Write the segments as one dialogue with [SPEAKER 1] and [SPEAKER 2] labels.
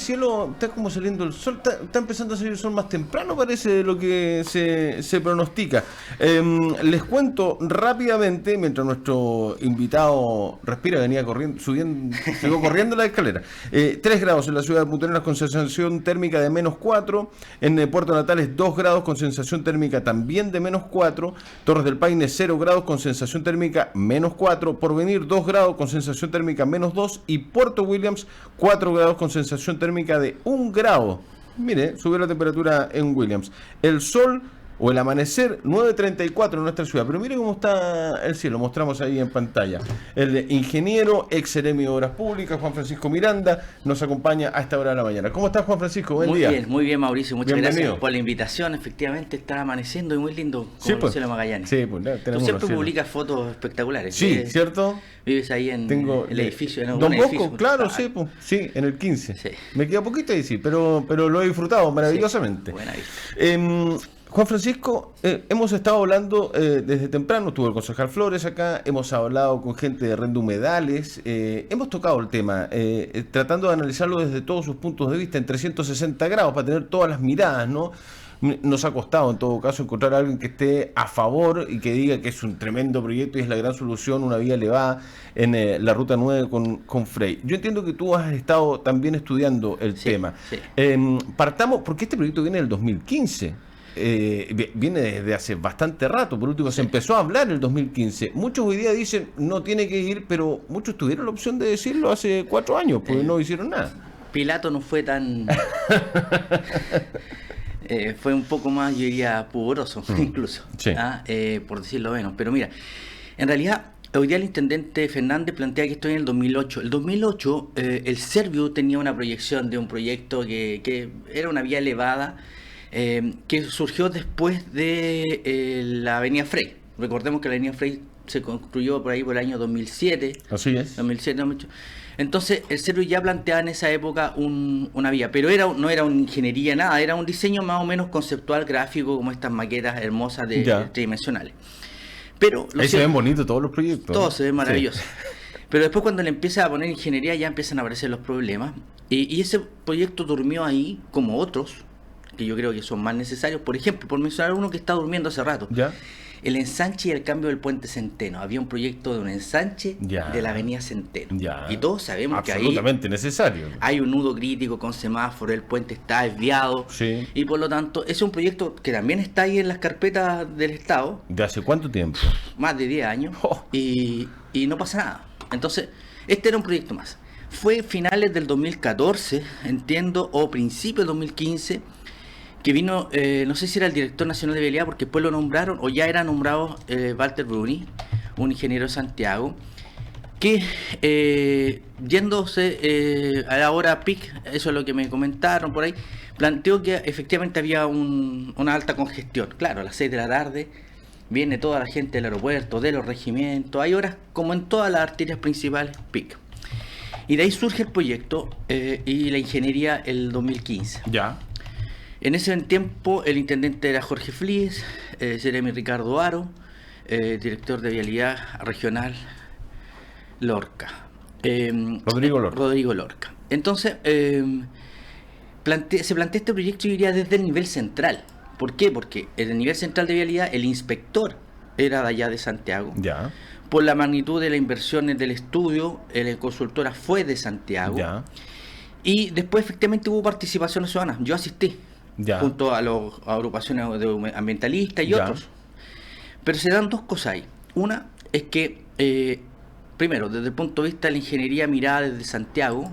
[SPEAKER 1] cielo está como saliendo el sol, está empezando a salir el sol más temprano, parece, de lo que se pronostica. Les cuento rápidamente, mientras nuestro invitado respira, venía corriendo, llegó corriendo la escalera. 3 grados en la ciudad de Punta Arenas con sensación térmica de -4, en Puerto Natales 2 grados con sensación térmica también de -4, Torres del Paine 0 grados con sensación térmica -4, Porvenir 2 grados con sensación térmica -2 y Puerto Williams 4 grados con sensación térmica de 1 grado. Mire, subió la temperatura en Williams. El sol o el amanecer 9:34 en nuestra ciudad. Pero mire cómo está el cielo, mostramos ahí en pantalla. El ingeniero ex seremi de Obras Públicas, Juan Francisco Miranda, nos acompaña a esta hora de la mañana. ¿Cómo estás, Juan Francisco? Buen día.
[SPEAKER 2] Muy bien, Mauricio. Muchas
[SPEAKER 1] Bienvenido.
[SPEAKER 2] gracias por la invitación. Efectivamente está amaneciendo y muy lindo con
[SPEAKER 1] Sí,
[SPEAKER 2] el
[SPEAKER 1] pues.
[SPEAKER 2] cielo Magallanes.
[SPEAKER 1] Sí, pues,
[SPEAKER 2] Tú siempre publicas fotos espectaculares.
[SPEAKER 1] Sí, ¿cierto?
[SPEAKER 2] Vives ahí en el edificio. En
[SPEAKER 1] Don Bosco,
[SPEAKER 2] edificio,
[SPEAKER 1] claro, sí, pues, sí, en el 15.
[SPEAKER 2] Sí.
[SPEAKER 1] Me queda poquito ahí, sí, pero lo he disfrutado maravillosamente.
[SPEAKER 2] Sí, buena vista.
[SPEAKER 1] Juan Francisco, hemos estado hablando desde temprano, estuvo el concejal Flores acá, hemos hablado con gente de Rendumedales, hemos tocado el tema, tratando de analizarlo desde todos sus puntos de vista en 360 grados para tener todas las miradas, ¿no? Nos ha costado en todo caso encontrar a alguien que esté a favor y que diga que es un tremendo proyecto y es la gran solución, una vía elevada en la Ruta 9 con Frey. Yo entiendo que tú has estado también estudiando el tema.
[SPEAKER 2] Sí.
[SPEAKER 1] Partamos, porque este proyecto viene del 2015. Viene desde hace bastante rato, por último se empezó a hablar en el 2015. Muchos hoy día dicen no tiene que ir, pero muchos tuvieron la opción de decirlo hace 4 años, porque no hicieron nada.
[SPEAKER 2] Pilato no fue tan... fue un poco más, yo diría, pudoroso, incluso,
[SPEAKER 1] sí.
[SPEAKER 2] Por decirlo menos. Pero mira, en realidad, hoy día el intendente Fernández plantea que esto en el 2008. El 2008, el Serviu tenía una proyección de un proyecto que era una vía elevada, que surgió después de la Avenida Frey. Recordemos que la Avenida Frey se construyó por ahí por el año 2007.
[SPEAKER 1] Así es.
[SPEAKER 2] 2007, 2008. Entonces, el Serviu ya planteaba en esa época una vía, pero no era una ingeniería, nada, era un diseño más o menos conceptual, gráfico, como estas maquetas hermosas tridimensionales. Pero
[SPEAKER 1] ahí se ven bonitos todos los proyectos.
[SPEAKER 2] Todos se ven maravillosos. Sí. Pero después cuando le empieza a poner ingeniería ya empiezan a aparecer los problemas. Y ese proyecto durmió ahí, como otros, que yo creo que son más necesarios. Por ejemplo, por mencionar uno que está durmiendo hace rato.
[SPEAKER 1] ¿Ya?
[SPEAKER 2] El ensanche y el cambio del puente Centeno. Había un proyecto de un ensanche de la avenida Centeno.
[SPEAKER 1] Y
[SPEAKER 2] todos sabemos que ahí
[SPEAKER 1] absolutamente necesario.
[SPEAKER 2] Hay un nudo crítico con semáforo, el puente está desviado.
[SPEAKER 1] Sí.
[SPEAKER 2] Y por lo tanto, es un proyecto que también está ahí en las carpetas del Estado.
[SPEAKER 1] ¿De hace cuánto tiempo?
[SPEAKER 2] Más de 10 años. Y no pasa nada. Entonces, este era un proyecto más. Fue finales del 2014, entiendo, o principios del 2015, que vino, no sé si era el director nacional de vialidad, porque después lo nombraron, o ya era nombrado Walter Bruni, un ingeniero de Santiago, que yéndose a la hora peak, eso es lo que me comentaron por ahí, planteó que efectivamente había una alta congestión. Claro, a las 6 de la tarde viene toda la gente del aeropuerto, de los regimientos, hay horas como en todas las arterias principales peak. Y de ahí surge el proyecto y la ingeniería el 2015.
[SPEAKER 1] Ya.
[SPEAKER 2] En ese tiempo el intendente era Jorge Flies, Jeremy Ricardo Aro, director de vialidad regional Lorca. Rodrigo Lorca. Entonces, se plantea este proyecto, yo diría, desde el nivel central. ¿Por qué? Porque en el nivel central de vialidad el inspector era de allá de Santiago.
[SPEAKER 1] Ya.
[SPEAKER 2] Por la magnitud de las inversiones del estudio, la consultora fue de Santiago.
[SPEAKER 1] Ya.
[SPEAKER 2] Y después efectivamente hubo participación ciudadana. Yo asistí.
[SPEAKER 1] Ya.
[SPEAKER 2] Junto a las agrupaciones ambientalistas y otros. Pero se dan dos cosas ahí. Una es que, primero, desde el punto de vista de la ingeniería mirada desde Santiago,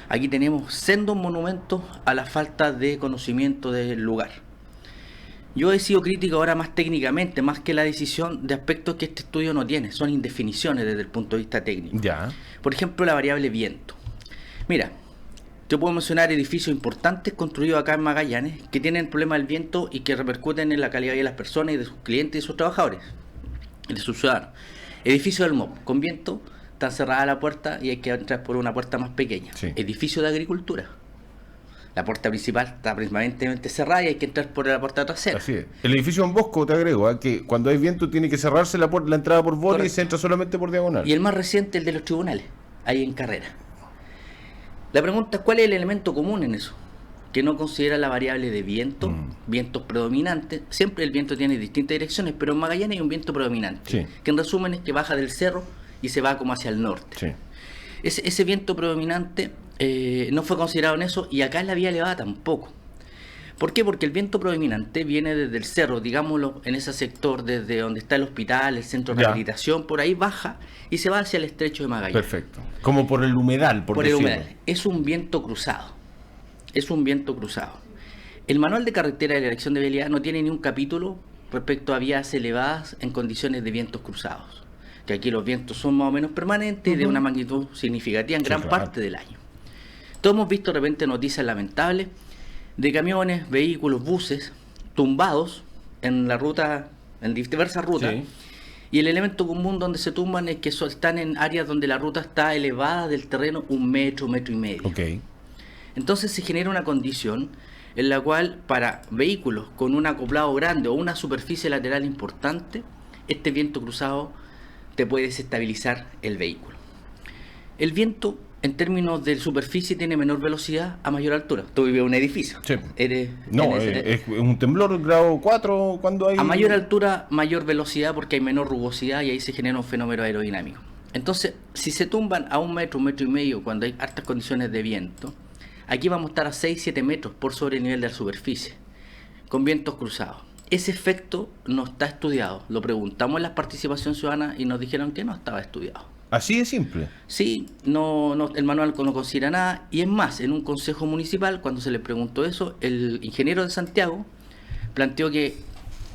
[SPEAKER 2] aquí tenemos sendos monumentos a la falta de conocimiento del lugar. Yo he sido crítico ahora más técnicamente, más que la decisión de aspectos que este estudio no tiene, son indefiniciones desde el punto de vista técnico.
[SPEAKER 1] Ya.
[SPEAKER 2] Por ejemplo, la variable viento. Mira, te puedo mencionar edificios importantes construidos acá en Magallanes que tienen problemas del viento y que repercuten en la calidad de las personas y de sus clientes y de sus trabajadores, y de sus ciudadanos. Edificio del MOP, con viento, está cerrada la puerta y hay que entrar por una puerta más pequeña.
[SPEAKER 1] Sí.
[SPEAKER 2] Edificio de agricultura. La puerta principal está permanentemente cerrada y hay que entrar por la puerta trasera.
[SPEAKER 1] Así es. El edificio Don Bosco, te agrego, que cuando hay viento tiene que cerrarse la entrada por borde y se entra solamente por diagonal.
[SPEAKER 2] Y el más reciente, el de los tribunales, ahí en Carrera. La pregunta es cuál es el elemento común en eso, que no considera la variable de viento, vientos predominantes. Siempre el viento tiene distintas direcciones, pero en Magallanes hay un viento predominante,
[SPEAKER 1] Sí.
[SPEAKER 2] que en resumen es que baja del cerro y se va como hacia el norte.
[SPEAKER 1] Sí.
[SPEAKER 2] Ese viento predominante no fue considerado en eso, y acá en la vía elevada tampoco. ¿Por qué? Porque el viento predominante viene desde el cerro, digámoslo, en ese sector, desde donde está el hospital, el centro de
[SPEAKER 1] Ya.
[SPEAKER 2] rehabilitación, por ahí baja y se va hacia el estrecho de Magallanes.
[SPEAKER 1] Perfecto. Como por el humedal, por
[SPEAKER 2] Por el
[SPEAKER 1] decirlo.
[SPEAKER 2] humedal. Es un viento cruzado. Es un viento cruzado. El manual de carretera de la Dirección de Vialidad no tiene ni un capítulo respecto a vías elevadas en condiciones de vientos cruzados. Que aquí los vientos son más o menos permanentes y de una magnitud significativa en
[SPEAKER 1] Sí,
[SPEAKER 2] gran
[SPEAKER 1] claro.
[SPEAKER 2] parte del año. Todos hemos visto de repente noticias lamentables de camiones, vehículos, buses tumbados en la ruta, en diversas rutas.
[SPEAKER 1] Sí.
[SPEAKER 2] Y el elemento común donde se tumban es que están en áreas donde la ruta está elevada del terreno 1 metro, 1,5 metros.
[SPEAKER 1] Ok.
[SPEAKER 2] Entonces se genera una condición en la cual para vehículos con un acoplado grande o una superficie lateral importante, este viento cruzado te puede desestabilizar el vehículo. El viento, en términos de superficie, tiene menor velocidad a mayor altura. Tú vives en un edificio.
[SPEAKER 1] Sí.
[SPEAKER 2] No,
[SPEAKER 1] No, es un temblor grado 4 cuando hay...
[SPEAKER 2] a mayor altura, mayor velocidad, porque hay menor rugosidad y ahí se genera un fenómeno aerodinámico. Entonces, si se tumban a 1 metro, 1,5 metros, cuando hay hartas condiciones de viento, aquí vamos a estar a 6-7 metros por sobre el nivel de la superficie, con vientos cruzados. Ese efecto no está estudiado. Lo preguntamos en la participación ciudadana y nos dijeron que no estaba estudiado.
[SPEAKER 1] Así de simple.
[SPEAKER 2] Sí, el manual no considera nada, y es más, en un consejo municipal, cuando se le preguntó eso, el ingeniero de Santiago planteó que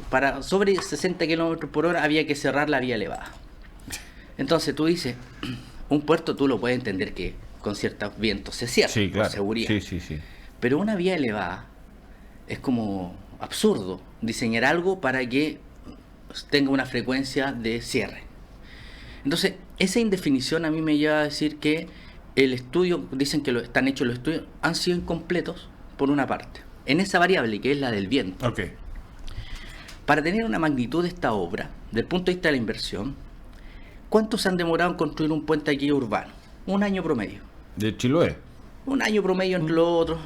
[SPEAKER 2] para sobre 60 kilómetros por hora había que cerrar la vía elevada. Entonces tú dices, un puerto tú lo puedes entender que con ciertos vientos se cierra,
[SPEAKER 1] Sí, claro.
[SPEAKER 2] por seguridad.
[SPEAKER 1] Sí, sí, sí.
[SPEAKER 2] Pero una vía elevada es como absurdo diseñar algo para que tenga una frecuencia de cierre. Entonces, esa indefinición a mí me lleva a decir que el estudio, dicen que están hechos los estudios, han sido incompletos por una parte. En esa variable que es la del viento.
[SPEAKER 1] Ok.
[SPEAKER 2] Para tener una magnitud de esta obra, desde el punto de vista de la inversión, ¿cuánto se han demorado en construir un puente aquí urbano? 1 año promedio.
[SPEAKER 1] De Chiloé.
[SPEAKER 2] 1 año promedio entre los otros.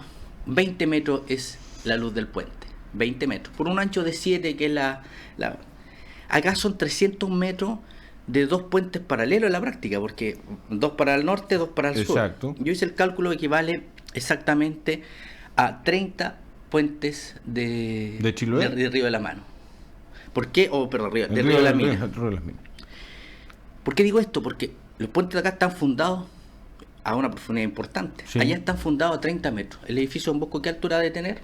[SPEAKER 2] 20 metros es la luz del puente. 20 metros. Por un ancho de 7, que es Acá son 300 metros de 2 puentes paralelos en la práctica, porque 2 para el norte, 2 para el
[SPEAKER 1] Exacto.
[SPEAKER 2] sur. Yo hice el cálculo, equivale exactamente a 30 puentes de
[SPEAKER 1] Chiloé.
[SPEAKER 2] de Río de la Mano. ¿Por qué? Perdón, de
[SPEAKER 1] El
[SPEAKER 2] Río de la Mina.
[SPEAKER 1] el Río de las Minas.
[SPEAKER 2] ¿Por qué digo esto? Porque los puentes de acá están fundados a una profundidad importante.
[SPEAKER 1] Sí.
[SPEAKER 2] Allá están fundados a 30 metros. ¿El edificio de Don Bosco qué altura debe tener?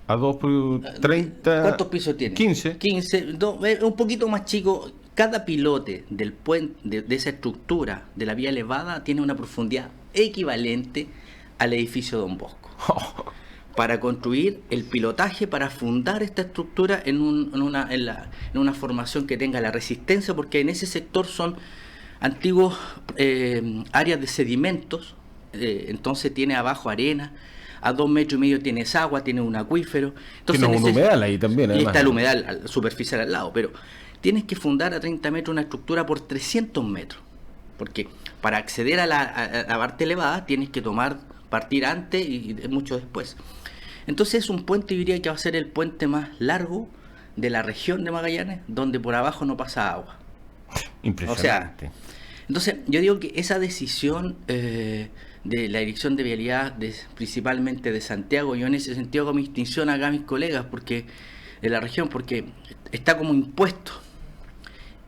[SPEAKER 1] A 2 por 30...
[SPEAKER 2] ¿Cuántos pisos tiene?
[SPEAKER 1] 15.
[SPEAKER 2] 15, un poquito más chico. Cada pilote del puente, de esa estructura de la vía elevada, tiene una profundidad equivalente al edificio de Don Bosco. Para construir el pilotaje, para fundar esta estructura en una formación que tenga la resistencia, porque en ese sector son antiguos áreas de sedimentos, entonces tiene abajo arena, a 2,5 metros tienes agua, tiene un acuífero. Entonces,
[SPEAKER 1] tiene un humedal ahí también,
[SPEAKER 2] y
[SPEAKER 1] además.
[SPEAKER 2] está el humedal superficial al lado, pero tienes que fundar a 30 metros una estructura por 300 metros, porque para acceder a la parte elevada tienes que partir antes y mucho después. Entonces es un puente, yo diría que va a ser el puente más largo de la región de Magallanes, donde por abajo no pasa agua.
[SPEAKER 1] Impresionante.
[SPEAKER 2] Entonces yo digo que esa decisión de la Dirección de Vialidad, principalmente de Santiago, yo en ese sentido hago mi distinción acá a mis colegas de la región, porque está como impuesto.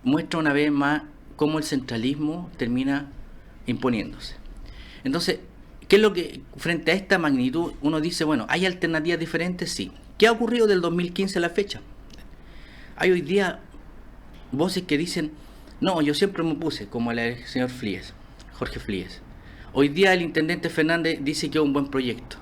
[SPEAKER 2] Muestra una vez más cómo el centralismo termina imponiéndose. Entonces, ¿qué es lo que, frente a esta magnitud, uno dice, bueno, ¿hay alternativas diferentes? Sí. ¿Qué ha ocurrido del 2015 a la fecha? Hay hoy día voces que dicen, no, yo siempre me opuse, como el señor Flies, Jorge Flies. Hoy día el intendente Fernández dice que es un buen proyecto.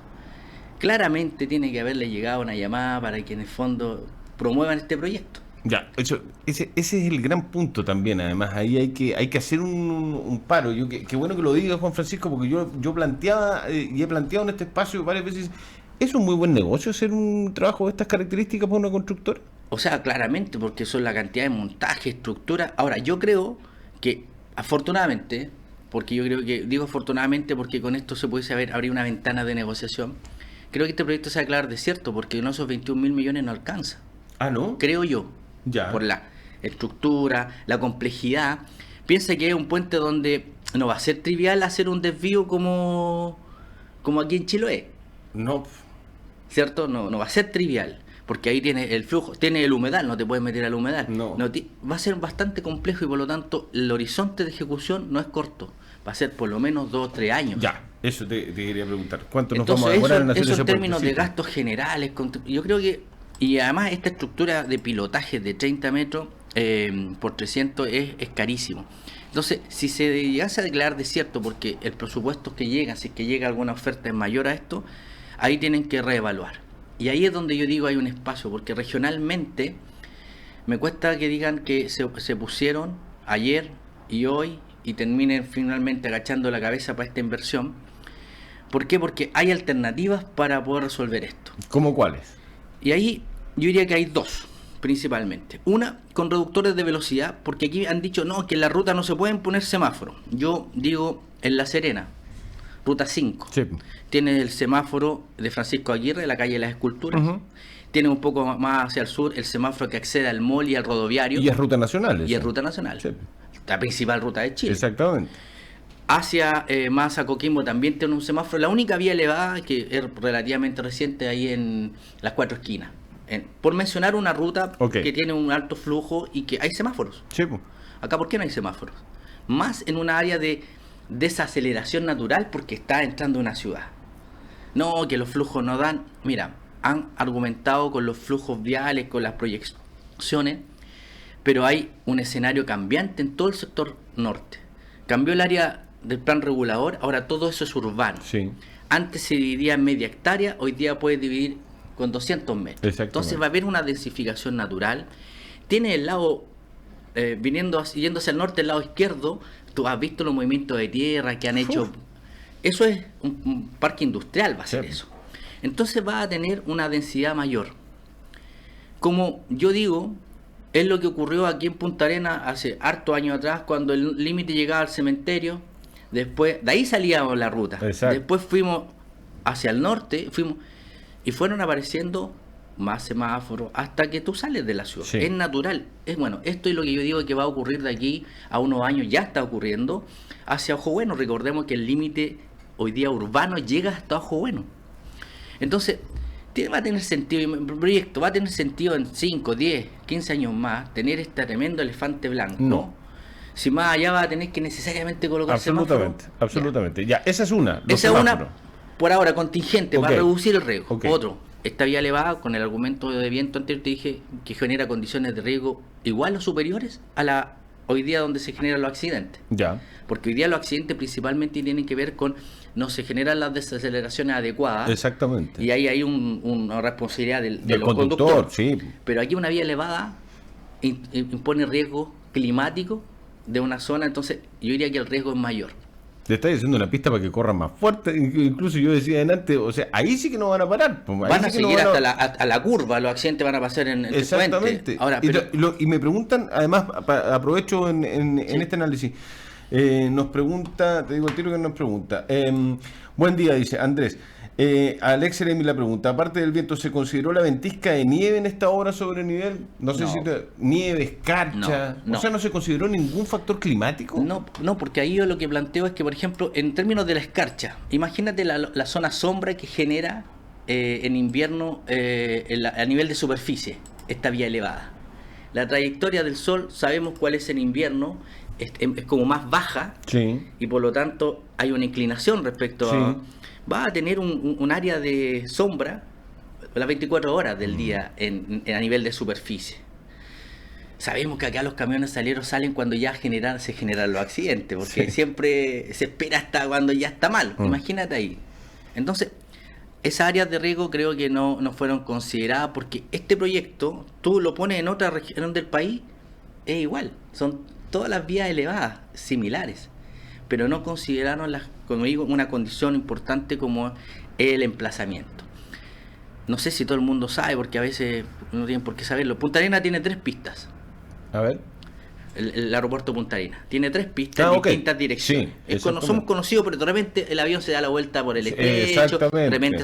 [SPEAKER 2] Claramente tiene que haberle llegado una llamada para que en el fondo promuevan este proyecto.
[SPEAKER 1] Ya, ese es el gran punto también. Además, ahí hay que hacer un paro. Qué bueno que lo diga Juan Francisco, porque yo planteaba y he planteado en este espacio varias veces, ¿es un muy buen negocio hacer un trabajo de estas características para una constructora?
[SPEAKER 2] O sea, claramente, porque son la cantidad de montaje, estructura. Ahora, yo creo que, afortunadamente, porque yo creo que, digo afortunadamente porque con esto se puede abrir una ventana de negociación. Creo que este proyecto se va a declarar desierto porque no esos 21.000 millones no alcanza.
[SPEAKER 1] Ah, ¿no?
[SPEAKER 2] Creo yo.
[SPEAKER 1] Ya.
[SPEAKER 2] Por la estructura, la complejidad. Piensa que es un puente donde no va a ser trivial hacer un desvío como aquí en Chiloé.
[SPEAKER 1] No.
[SPEAKER 2] ¿Cierto? No va a ser trivial. Porque ahí tiene el flujo, tiene el humedal, no te puedes meter al humedal.
[SPEAKER 1] No.
[SPEAKER 2] Va a ser bastante complejo y por lo tanto el horizonte de ejecución no es corto. Va a ser por lo menos 2 o 3 años.
[SPEAKER 1] Ya, eso te quería preguntar. ¿Cuánto nos
[SPEAKER 2] Entonces,
[SPEAKER 1] vamos a demorar en hacer
[SPEAKER 2] eso
[SPEAKER 1] ese
[SPEAKER 2] en términos
[SPEAKER 1] puente?
[SPEAKER 2] de gastos generales, yo creo que, y además esta estructura de pilotaje de 30 metros por 300 es carísimo. Entonces, si se llegase a declarar desierto, porque el presupuesto que llega, si es que llega alguna oferta es mayor a esto, ahí tienen que reevaluar. Y ahí es donde yo digo hay un espacio, porque regionalmente me cuesta que digan que se pusieron ayer y hoy y terminen finalmente agachando la cabeza para esta inversión. ¿Por qué? Porque hay alternativas para poder resolver esto.
[SPEAKER 1] ¿Cómo cuáles?
[SPEAKER 2] Y ahí yo diría que hay dos, principalmente. Una, con reductores de velocidad, porque aquí han dicho no, que en la ruta no se pueden poner semáforos. Yo digo en La Serena, ruta 5.
[SPEAKER 1] Sí.
[SPEAKER 2] Tiene el semáforo de Francisco Aguirre, la calle de las Esculturas.
[SPEAKER 1] Uh-huh.
[SPEAKER 2] Tiene un poco más hacia el sur el semáforo que accede al mall y al rodoviario.
[SPEAKER 1] Y es ruta nacional.
[SPEAKER 2] Y es ruta nacional.
[SPEAKER 1] Sí.
[SPEAKER 2] La principal ruta de Chile.
[SPEAKER 1] Exactamente.
[SPEAKER 2] Hacia más a Coquimbo también tiene un semáforo. La única vía elevada que es relativamente reciente ahí en las Cuatro Esquinas. Por mencionar una ruta que tiene un alto flujo y que hay semáforos.
[SPEAKER 1] Sí.
[SPEAKER 2] Acá, ¿por qué no hay semáforos? Más en una área de desaceleración natural porque está entrando una ciudad. No, que los flujos no dan. Mira, han argumentado con los flujos viales, con las proyecciones, pero hay un escenario cambiante en todo el sector norte. Cambió el área del plan regulador, ahora todo eso es urbano.
[SPEAKER 1] Sí.
[SPEAKER 2] Antes se dividía en media hectárea, hoy día puede dividir con 200 metros. Entonces va a haber una densificación natural. Tiene el lado, yéndose al norte, el lado izquierdo, tú has visto los movimientos de tierra que han hecho. Eso es un parque industrial, va a ser eso. Entonces va a tener una densidad mayor. Como yo digo, es lo que ocurrió aquí en Punta Arenas hace hartos años atrás, cuando el límite llegaba al cementerio. Después, de ahí salíamos la ruta.
[SPEAKER 1] Exacto.
[SPEAKER 2] Después fuimos hacia el norte, y fueron apareciendo más semáforos hasta que tú sales de la ciudad.
[SPEAKER 1] Sí.
[SPEAKER 2] Es natural. Bueno, esto es lo que yo digo que va a ocurrir de aquí a unos años, ya está ocurriendo, hacia Ojo Bueno. Recordemos que el límite hoy día urbano llega hasta Ojo Bueno. Entonces, va a tener sentido, el proyecto va a tener sentido en 5, 10, 15 años más, tener este tremendo elefante blanco.
[SPEAKER 1] No.
[SPEAKER 2] Si más allá va a tener que necesariamente colocar
[SPEAKER 1] absolutamente,
[SPEAKER 2] semáforo.
[SPEAKER 1] Absolutamente. Ya, esa es una.
[SPEAKER 2] Esa es una, por ahora, contingente, va a reducir el riesgo.
[SPEAKER 1] Okay.
[SPEAKER 2] Otro, esta vía elevada, con el argumento de viento anterior te dije, que genera condiciones de riesgo igual o superiores a la hoy día donde se generan los accidentes.
[SPEAKER 1] Ya.
[SPEAKER 2] Porque hoy día los accidentes principalmente tienen que ver con no se generan las desaceleraciones adecuadas.
[SPEAKER 1] Exactamente.
[SPEAKER 2] Y ahí hay una responsabilidad del
[SPEAKER 1] conductor, sí.
[SPEAKER 2] Pero aquí una vía elevada impone riesgo climático de una zona, entonces yo diría que el riesgo es mayor.
[SPEAKER 1] Te estás diciendo una pista para que corran más fuerte. Incluso yo decía antes, o sea, ahí sí que no van a parar.
[SPEAKER 2] Van a seguir hasta la curva, los accidentes van a pasar en el
[SPEAKER 1] exactamente.
[SPEAKER 2] Ahora,
[SPEAKER 1] y me preguntan, además, aprovecho en este análisis, nos pregunta, te digo el tiro que nos pregunta. Buen día, dice Andrés. Alex Eremi la pregunta, aparte del viento, ¿se consideró la ventisca de nieve en esta obra sobre nivel? No sé si nieve, escarcha, o sea, ¿no se consideró ningún factor climático?
[SPEAKER 2] No, porque ahí yo lo que planteo es que, por ejemplo, en términos de la escarcha, imagínate la zona sombra que genera en invierno a nivel de superficie, esta vía elevada. La trayectoria del sol, sabemos cuál es en invierno, es como más baja,
[SPEAKER 1] sí.
[SPEAKER 2] Y por lo tanto hay una inclinación respecto a... Va a tener un área de sombra las 24 horas del día a nivel de superficie. Sabemos que acá los camiones salen cuando ya se generan los accidentes, porque siempre se espera hasta cuando ya está mal. Imagínate ahí. Entonces, esas áreas de riesgo creo que no fueron consideradas, porque este proyecto, tú lo pones en otra región del país, es igual. Son todas las vías elevadas, similares. Pero no consideraron, como digo, una condición importante como el emplazamiento. No sé si todo el mundo sabe, porque a veces no tienen por qué saberlo. Punta Arenas tiene 3 pistas.
[SPEAKER 1] A ver.
[SPEAKER 2] el aeropuerto Punta Arenas. Tiene 3 pistas en distintas direcciones.
[SPEAKER 1] Sí,
[SPEAKER 2] somos conocidos, pero de repente el avión se da la vuelta por el estrecho.
[SPEAKER 1] Exactamente.
[SPEAKER 2] De repente,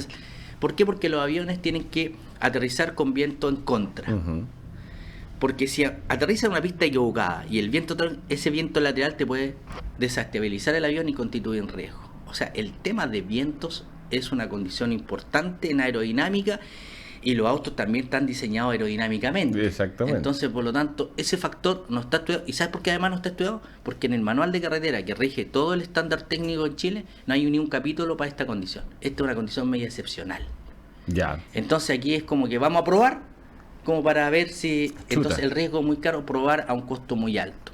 [SPEAKER 2] ¿por qué? Porque los aviones tienen que aterrizar con viento en contra. Porque si aterriza en una pista equivocada y ese viento lateral te puede desestabilizar el avión y constituir un riesgo. O sea, el tema de vientos es una condición importante en aerodinámica y los autos también están diseñados aerodinámicamente.
[SPEAKER 1] Exactamente.
[SPEAKER 2] Entonces, por lo tanto, ese factor no está estudiado. ¿Y sabes por qué además no está estudiado? Porque en el manual de carretera que rige todo el estándar técnico en Chile no hay ni un capítulo para esta condición. Esta es una condición media excepcional.
[SPEAKER 1] Ya.
[SPEAKER 2] Entonces aquí es como que vamos a probar, como para ver si... Entonces el riesgo es muy caro, probar a un costo muy alto.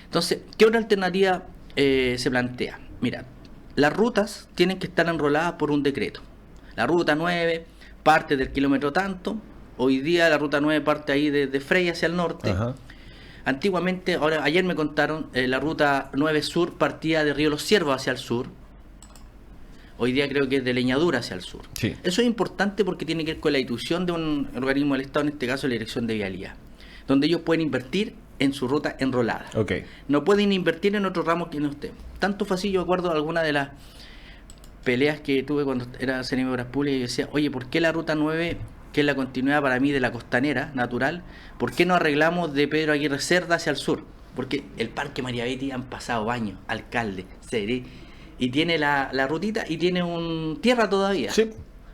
[SPEAKER 2] Entonces, ¿qué otra alternativa se plantea? Mira, las rutas tienen que estar enroladas por un decreto. La ruta 9 parte del kilómetro tanto. Hoy día la ruta 9 parte ahí de Frey hacia el norte.
[SPEAKER 1] Ajá.
[SPEAKER 2] Antiguamente, ayer me contaron, la ruta 9 sur partía de Río Los Ciervos hacia el sur. Hoy día creo que es de Leñadura hacia el sur.
[SPEAKER 1] Sí.
[SPEAKER 2] Eso es importante porque tiene que ver con la institución de un organismo del Estado, en este caso la Dirección de Vialidad, donde ellos pueden invertir en su ruta enrolada.
[SPEAKER 1] Okay.
[SPEAKER 2] No pueden invertir en otros ramos que no estén. Tanto fue así, yo acuerdo alguna de las peleas que tuve cuando era Seremi de Obras Públicas y decía, oye, ¿por qué la ruta 9, que es la continuidad para mí de la costanera natural, por qué no arreglamos de Pedro Aguirre Cerda hacia el sur? Porque el Parque María Betty han pasado años, alcalde, y tiene la rutita y tiene un tierra todavía.
[SPEAKER 1] Sí.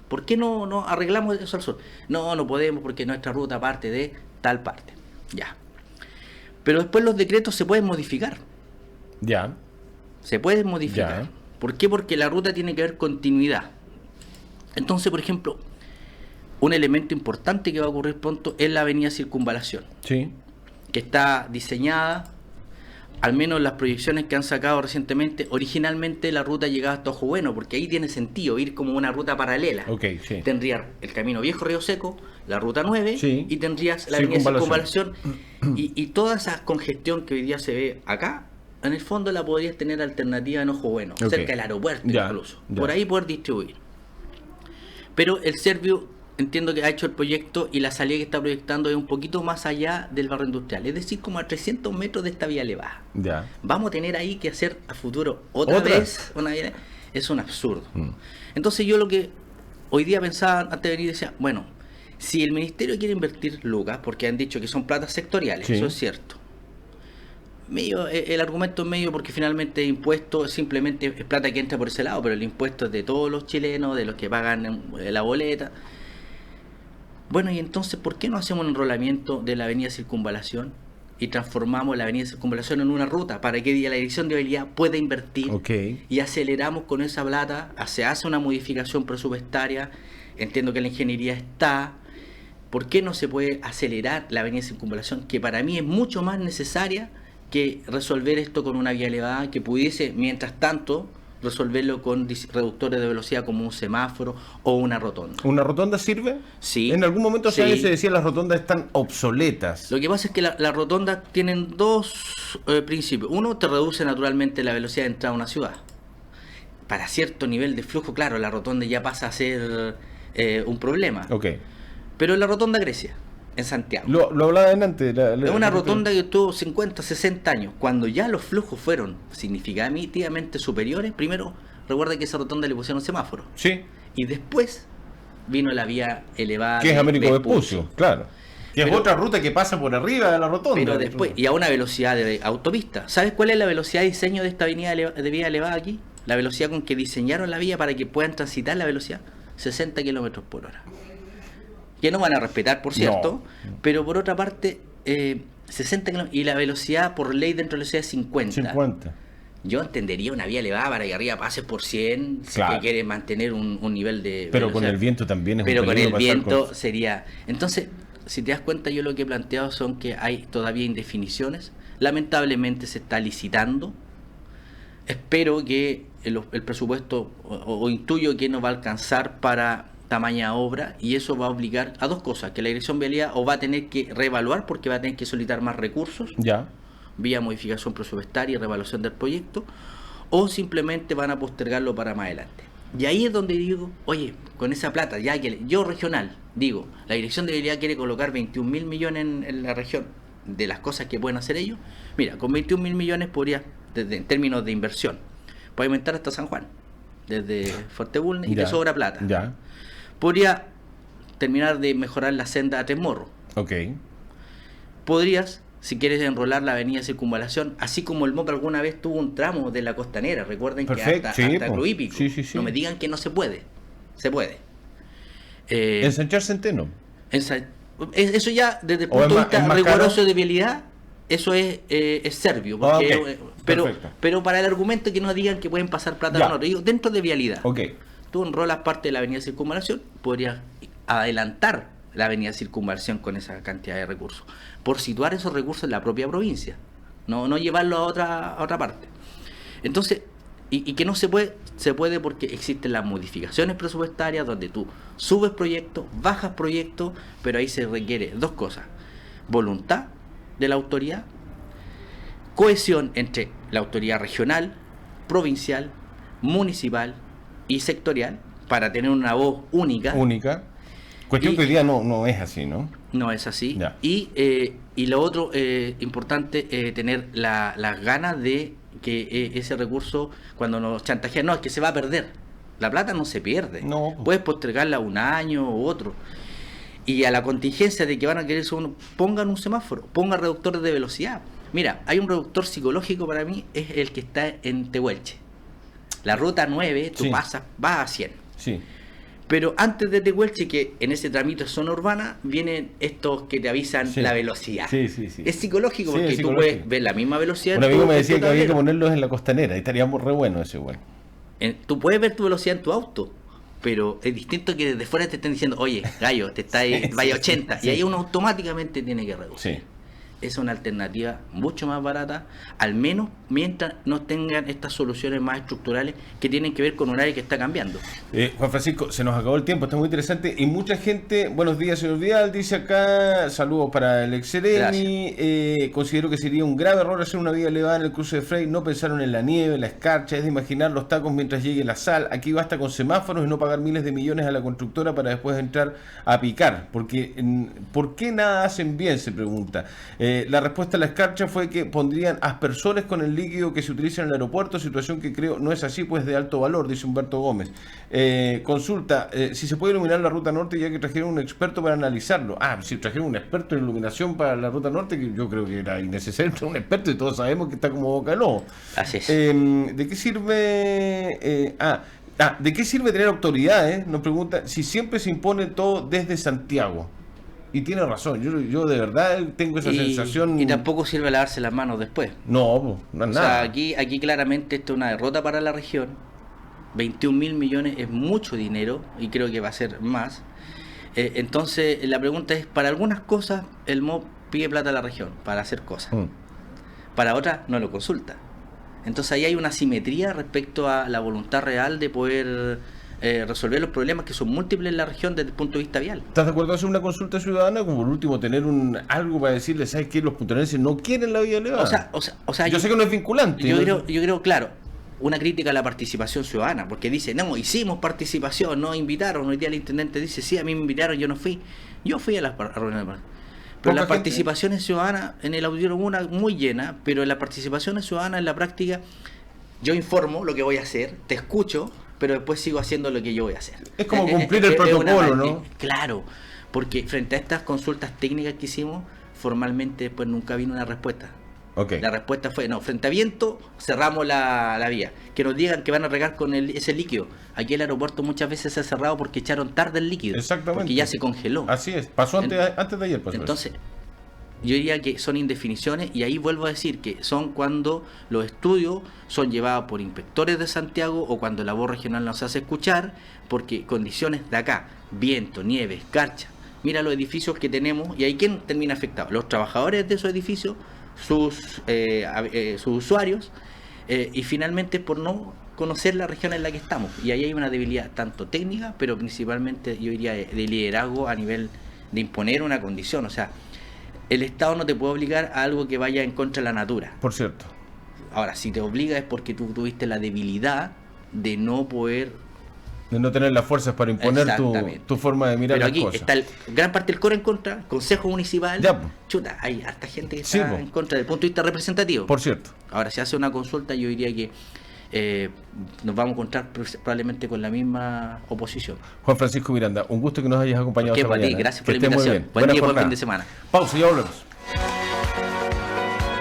[SPEAKER 2] ¿Por qué no arreglamos eso al sur? No podemos porque nuestra ruta parte de tal parte. Ya. Pero después los decretos se pueden modificar.
[SPEAKER 1] Ya.
[SPEAKER 2] Se pueden modificar.
[SPEAKER 1] Ya.
[SPEAKER 2] ¿Por qué? Porque la ruta tiene que haber continuidad. Entonces, por ejemplo, un elemento importante que va a ocurrir pronto es la avenida Circunvalación,
[SPEAKER 1] Sí.
[SPEAKER 2] que está diseñada, al menos las proyecciones que han sacado recientemente, originalmente la ruta llegaba hasta Ojo Bueno, porque ahí tiene sentido ir como una ruta paralela.
[SPEAKER 1] Okay, sí.
[SPEAKER 2] Tendría el camino Viejo Río Seco, la ruta 9,
[SPEAKER 1] Sí.
[SPEAKER 2] y tendrías la avenida Circunvalación. Y toda esa congestión que hoy día se ve acá, en el fondo la podrías tener alternativa en Ojo Bueno,
[SPEAKER 1] Okay.
[SPEAKER 2] cerca del aeropuerto incluso.
[SPEAKER 1] Ya.
[SPEAKER 2] Por ahí poder distribuir. Pero el Servio, entiendo que ha hecho el proyecto y la salida que está proyectando es un poquito más allá del barrio industrial, es decir, como a 300 metros de esta vía elevada.
[SPEAKER 1] Ya.
[SPEAKER 2] Vamos a tener ahí que hacer a futuro otra vez una vía. Es un absurdo. Entonces yo lo que hoy día pensaba antes de venir decía, bueno, si el ministerio quiere invertir lucas, porque han dicho que son platas sectoriales,
[SPEAKER 1] Sí.
[SPEAKER 2] eso es cierto. El argumento es medio porque finalmente el impuesto simplemente es plata que entra por ese lado, pero el impuesto es de todos los chilenos, de los que pagan la boleta. Bueno, y entonces, ¿por qué no hacemos un enrolamiento de la avenida Circunvalación y transformamos la avenida Circunvalación en una ruta para que la Dirección de Vialidad pueda invertir?
[SPEAKER 1] Okay.
[SPEAKER 2] Y aceleramos con esa plata, se hace una modificación presupuestaria, entiendo que la ingeniería está. ¿Por qué no se puede acelerar la avenida Circunvalación, que para mí es mucho más necesaria que resolver esto con una vía elevada, que pudiese, mientras tanto, resolverlo con reductores de velocidad como un semáforo o una rotonda?
[SPEAKER 1] ¿Una rotonda sirve?
[SPEAKER 2] Sí.
[SPEAKER 1] En algún momento
[SPEAKER 2] Sí.
[SPEAKER 1] se decía las rotondas están obsoletas.
[SPEAKER 2] Lo que pasa es que las rotondas tienen dos principios. Uno, te reduce naturalmente la velocidad de entrada a una ciudad. Para cierto nivel de flujo, claro, la rotonda ya pasa a ser un problema.
[SPEAKER 1] Okay.
[SPEAKER 2] Pero la rotonda Grecia, en Santiago,
[SPEAKER 1] Lo hablaban antes.
[SPEAKER 2] es una rotonda que tuvo 50, 60 años. Cuando ya los flujos fueron significativamente superiores, primero, recuerda que esa rotonda le pusieron semáforo.
[SPEAKER 1] Sí.
[SPEAKER 2] Y después vino la vía elevada.
[SPEAKER 1] Que es Américo
[SPEAKER 2] Vespucio.
[SPEAKER 1] Vespucio, claro. Que es
[SPEAKER 2] Pero-
[SPEAKER 1] otra ruta que pasa por arriba de la rotonda.
[SPEAKER 2] Pero después, y a una velocidad de autopista. ¿Sabes cuál es la velocidad de diseño de esta avenida de vía elevada aquí? La velocidad con que diseñaron la vía para que puedan transitar la velocidad, 60 kilómetros por hora. Que no van a respetar, por cierto, pero por otra parte, 60 kilómetros, y la velocidad por ley dentro de la ciudad es 50.
[SPEAKER 1] 50.
[SPEAKER 2] Yo entendería una vía elevada para que arriba pases por 100,
[SPEAKER 1] Claro.
[SPEAKER 2] si que quiere mantener un nivel de
[SPEAKER 1] Pero con
[SPEAKER 2] velocidad.
[SPEAKER 1] el viento también es
[SPEAKER 2] Pero
[SPEAKER 1] un
[SPEAKER 2] con
[SPEAKER 1] peligro
[SPEAKER 2] el
[SPEAKER 1] pasar
[SPEAKER 2] viento
[SPEAKER 1] con-
[SPEAKER 2] sería... Entonces, si te das cuenta, yo lo que he planteado son que hay todavía indefiniciones. Lamentablemente se está licitando. Espero que el presupuesto, o intuyo que no va a alcanzar para tamaña obra, y eso va a obligar a dos cosas: que la Dirección de Vialidad o va a tener que reevaluar porque va a tener que solicitar más recursos
[SPEAKER 1] Ya.
[SPEAKER 2] vía modificación presupuestaria y revaluación del proyecto, o simplemente van a postergarlo para más adelante. Y ahí es donde digo, oye, con esa plata, ya que yo regional, digo, la Dirección de Vialidad quiere colocar 21.000 millones en la región, de las cosas que pueden hacer ellos, mira, con 21.000 millones podría, en términos de inversión, puede aumentar hasta San Juan, desde Fuerte Bulnes, y te sobra plata.
[SPEAKER 1] Ya.
[SPEAKER 2] Podría terminar de mejorar la senda a Tres Morros.
[SPEAKER 1] Ok.
[SPEAKER 2] Podrías, si quieres, enrolar la avenida Circunvalación, así como el MOP alguna vez tuvo un tramo de la Costanera, recuerden.
[SPEAKER 1] Perfecto,
[SPEAKER 2] que hasta Cruípico.
[SPEAKER 1] Sí.
[SPEAKER 2] No me digan que no se puede. Se puede.
[SPEAKER 1] Ensanchar Centeno.
[SPEAKER 2] Eso ya, desde el punto de vista riguroso de vialidad, eso es serbio. Porque, pero para el argumento que no digan que pueden pasar plata con otro, digo, dentro de vialidad. Tú enrolas parte de la avenida Circunvalación, podrías adelantar la avenida Circunvalación con esa cantidad de recursos, por situar esos recursos en la propia provincia, no llevarlo a otra parte. Entonces, y que no se puede porque existen las modificaciones presupuestarias donde tú subes proyectos, bajas proyectos, pero ahí se requiere dos cosas: voluntad de la autoridad, cohesión entre la autoridad regional, provincial, municipal y sectorial para tener una voz única.
[SPEAKER 1] Cuestión que hoy día no es así, ¿no?
[SPEAKER 2] No es así. Y lo otro importante, tener las ganas de que ese recurso, cuando nos chantajean, no, es que se va a perder. La plata no se pierde.
[SPEAKER 1] No.
[SPEAKER 2] Puedes postergarla un año u otro. Y a la contingencia de que van a querer pongan un semáforo, pongan reductores de velocidad. Mira, hay un reductor psicológico para mí, es el que está en Tehuelche. La ruta 9, tú vas a 100.
[SPEAKER 1] Sí.
[SPEAKER 2] Pero antes de Tehuelche, que en ese tramito es zona urbana, vienen estos que te avisan la velocidad.
[SPEAKER 1] Sí.
[SPEAKER 2] Es psicológico porque tú puedes ver la misma velocidad.
[SPEAKER 1] Un amigo me decía que había que ponerlos en la Costanera, y estaríamos re buenos ese güey.
[SPEAKER 2] Tú puedes ver tu velocidad en tu auto, pero es distinto que desde fuera te estén diciendo, oye, gallo, te está ahí, vaya 80, y ahí uno automáticamente tiene que reducir.
[SPEAKER 1] Sí.
[SPEAKER 2] Es una alternativa mucho más barata, al menos mientras no tengan estas soluciones más estructurales que tienen que ver con un área que está cambiando.
[SPEAKER 1] Juan Francisco, se nos acabó el tiempo, está muy interesante y mucha gente, buenos días señor Vidal, dice acá, saludos para el Exereni, considero que sería un grave error hacer una vía elevada en el cruce de Frey, no pensaron en la nieve, la escarcha, es de imaginar los tacos mientras llegue la sal, aquí basta con semáforos y no pagar miles de millones a la constructora para después entrar a picar, porque ¿por qué nada hacen bien? Se pregunta. La respuesta a la escarcha fue que pondrían aspersores con el líquido que se utiliza en el aeropuerto, situación que creo no es así, pues de alto valor, dice Humberto Gómez. Consulta, si se puede iluminar la ruta norte, ya que trajeron un experto para analizarlo. Si trajeron un experto en iluminación para la ruta norte, que yo creo que era innecesario traer un experto y todos sabemos que está como boca de lobo.
[SPEAKER 2] Así es.
[SPEAKER 1] ¿De qué sirve? ¿De qué sirve tener autoridad? Nos pregunta, si siempre se impone todo desde Santiago. Y tiene razón, yo de verdad tengo esa sensación.
[SPEAKER 2] Y tampoco sirve lavarse las manos después.
[SPEAKER 1] No es nada.
[SPEAKER 2] O sea, aquí claramente esto es una derrota para la región. 21.000 millones es mucho dinero y creo que va a ser más. Entonces la pregunta es, para algunas cosas el MOP pide plata a la región para hacer cosas. Para otras no lo consulta. Entonces ahí hay una asimetría respecto a la voluntad real de poder resolver los problemas que son múltiples en la región desde el punto de vista vial.
[SPEAKER 1] ¿Estás de acuerdo en hacer una consulta ciudadana? Como por último tener algo para decirles, ¿sabes qué? Los puntarenses no quieren la vía elevada.
[SPEAKER 2] O sea,
[SPEAKER 1] yo sé que no es vinculante.
[SPEAKER 2] Yo creo, claro, una crítica a la participación ciudadana, porque dice, no, hicimos participación, nos invitaron, hoy día el intendente dice, sí, a mí me invitaron, yo no fui. Yo fui a las reuniones. Pero las participaciones ciudadanas, en el auditorio una muy llena, pero en las participaciones ciudadanas en la práctica, yo informo lo que voy a hacer, te escucho, pero después sigo haciendo lo que yo voy a hacer.
[SPEAKER 1] Es como cumplir el protocolo, ¿no?
[SPEAKER 2] Claro, porque frente a estas consultas técnicas que hicimos, formalmente después nunca vino una respuesta. La respuesta fue, no, frente a viento, cerramos la vía. Que nos digan que van a regar con ese líquido. Aquí el aeropuerto muchas veces se ha cerrado porque echaron tarde el líquido.
[SPEAKER 1] Exactamente.
[SPEAKER 2] Porque ya se congeló.
[SPEAKER 1] Así es, pasó antes de ayer.
[SPEAKER 2] Entonces, yo diría que son indefiniciones, y ahí vuelvo a decir que son cuando los estudios son llevados por inspectores de Santiago o cuando la voz regional nos hace escuchar, porque condiciones de acá, viento, nieve, escarcha, mira los edificios que tenemos, y ahí ¿quién termina afectado? Los trabajadores de esos edificios, sus usuarios, y finalmente por no conocer la región en la que estamos, y ahí hay una debilidad tanto técnica, pero principalmente yo diría de liderazgo a nivel de imponer una condición. O sea, el Estado no te puede obligar a algo que vaya en contra de la natura.
[SPEAKER 1] Por cierto.
[SPEAKER 2] Ahora, si te obliga es porque tú tuviste la debilidad de no poder
[SPEAKER 1] De no tener las fuerzas para imponer tu forma de mirar
[SPEAKER 2] pero
[SPEAKER 1] las
[SPEAKER 2] aquí
[SPEAKER 1] cosas.
[SPEAKER 2] está gran parte del core en contra, Consejo Municipal,
[SPEAKER 1] Ya, po.
[SPEAKER 2] chuta, hay harta gente que
[SPEAKER 1] Sí,
[SPEAKER 2] está
[SPEAKER 1] po.
[SPEAKER 2] en contra desde el punto de vista representativo.
[SPEAKER 1] Por cierto.
[SPEAKER 2] Ahora, si hace una consulta, yo diría que nos vamos a encontrar probablemente con la misma oposición.
[SPEAKER 1] Juan Francisco Miranda, un gusto que nos hayas acompañado
[SPEAKER 2] ¿Por qué,
[SPEAKER 1] esta
[SPEAKER 2] para ti?
[SPEAKER 1] mañana.
[SPEAKER 2] Gracias por la
[SPEAKER 1] Que estés muy
[SPEAKER 2] invitación.
[SPEAKER 1] bien.
[SPEAKER 2] Buen
[SPEAKER 1] Buena
[SPEAKER 2] día, buen
[SPEAKER 1] jornada.
[SPEAKER 2] fin de semana.
[SPEAKER 1] Pausa y ya volvemos.